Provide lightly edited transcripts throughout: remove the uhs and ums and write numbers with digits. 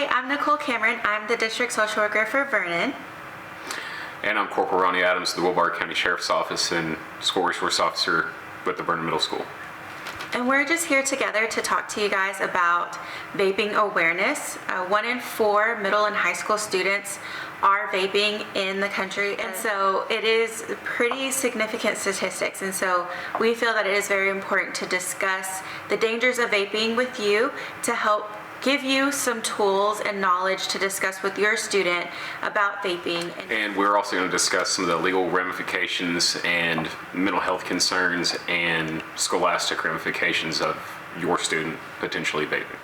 Hi, I'm Nicole Cameron. I'm the district social worker for Vernon. And I'm Corporal Ronnie Adams, the Will-Barr County Sheriff's Office and School Resource Officer with the Vernon Middle School. And we're just here together to talk to you guys about vaping awareness. 1 in 4 middle and high school students are vaping in the country, and so it is pretty significant statistics, and so we feel that it is very important to discuss the dangers of vaping with you to help give you some tools and knowledge to discuss with your student about vaping. And we're also going to discuss some of the legal ramifications and mental health concerns and scholastic ramifications of your student potentially vaping.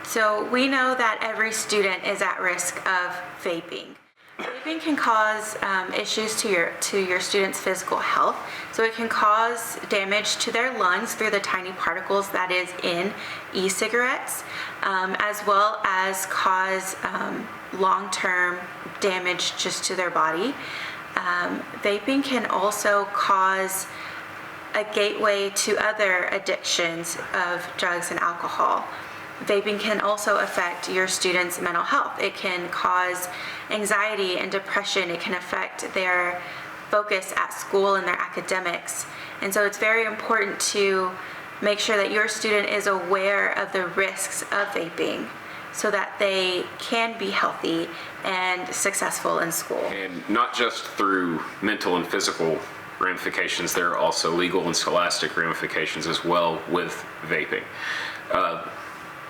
So we know that every student is at risk of vaping. Vaping can cause issues to your student's physical health. So it can cause damage to their lungs through the tiny particles that is in e-cigarettes, as well as cause long-term damage just to their body. Vaping can also cause a gateway to other addictions of drugs and alcohol. Vaping can also affect your students' mental health. It can cause anxiety and depression. It can affect their focus at school and their academics. And so it's very important to make sure that your student is aware of the risks of vaping so that they can be healthy and successful in school. And not just through mental and physical ramifications, there are also legal and scholastic ramifications as well with vaping.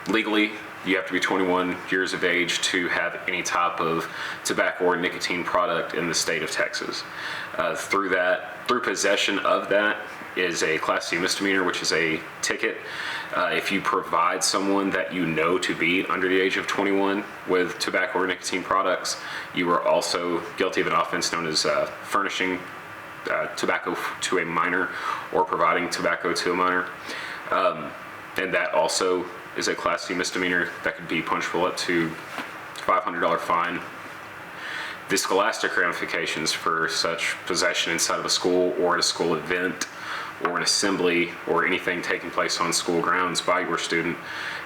Legally, you have to be 21 years of age to have any type of tobacco or nicotine product in the state of Texas. Through possession of that is a Class C misdemeanor, which is a ticket. If you provide someone that you know to be under the age of 21 with tobacco or nicotine products, you are also guilty of an offense known as furnishing tobacco to a minor or providing tobacco to a minor. And that also is a Class C misdemeanor that could be punishable up to $500 fine. The scholastic ramifications for such possession inside of a school or at a school event or an assembly or anything taking place on school grounds by your student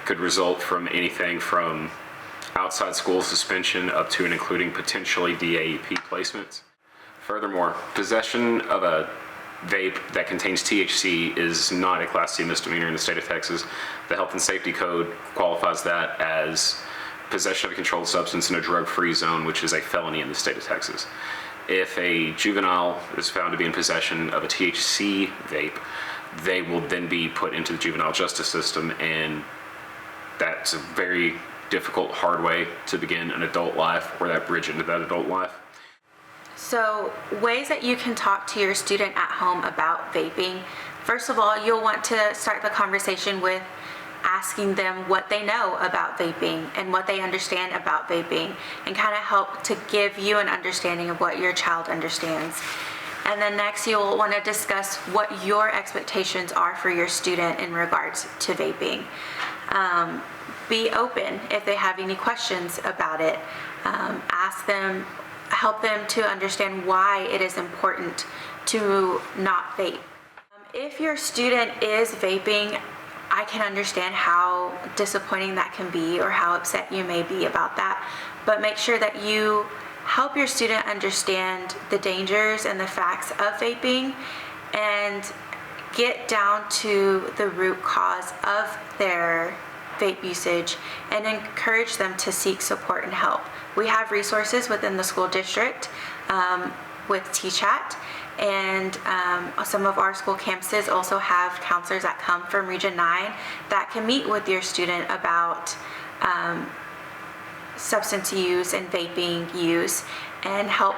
could result from anything from outside school suspension up to and including potentially DAEP placements. Furthermore, possession of a vape that contains THC is not a Class C misdemeanor in the state of Texas. The Health and Safety Code qualifies that as possession of a controlled substance in a drug-free zone, which is a felony in the state of Texas. If a juvenile is found to be in possession of a THC vape, they will then be put into the juvenile justice system, and that's a very difficult, hard way to begin an adult life or that bridge into that adult life. So ways that you can talk to your student at home about vaping. First of all, you'll want to start the conversation with asking them what they know about vaping and what they understand about vaping, and kind of help to give you an understanding of what your child understands. And then next, you'll want to discuss what your expectations are for your student in regards to vaping. Be open if they have any questions about it. Ask them, help them to understand why it is important to not vape. If your student is vaping, I can understand how disappointing that can be or how upset you may be about that, but make sure that you help your student understand the dangers and the facts of vaping and get down to the root cause of their vape usage and encourage them to seek support and help. We have resources within the school district with TChat, and some of our school campuses also have counselors that come from Region 9 that can meet with your student about substance use and vaping use and help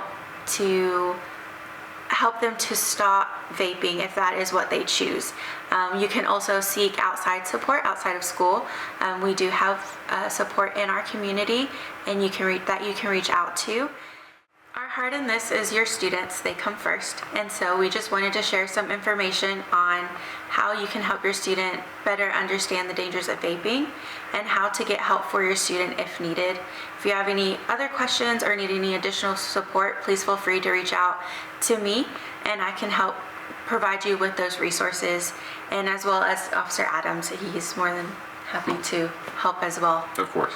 them to stop vaping if that is what they choose. You can also seek outside support outside of school. We do have support in our community, and you can reach out to. Our heart in this is your students. They come first, and so we just wanted to share some information on how you can help your student better understand the dangers of vaping and how to get help for your student if needed. If you have any other questions or need any additional support, please feel free to reach out to me, and I can help provide you with those resources, and as well as Officer Adams. He's more than happy to help as well. Of course.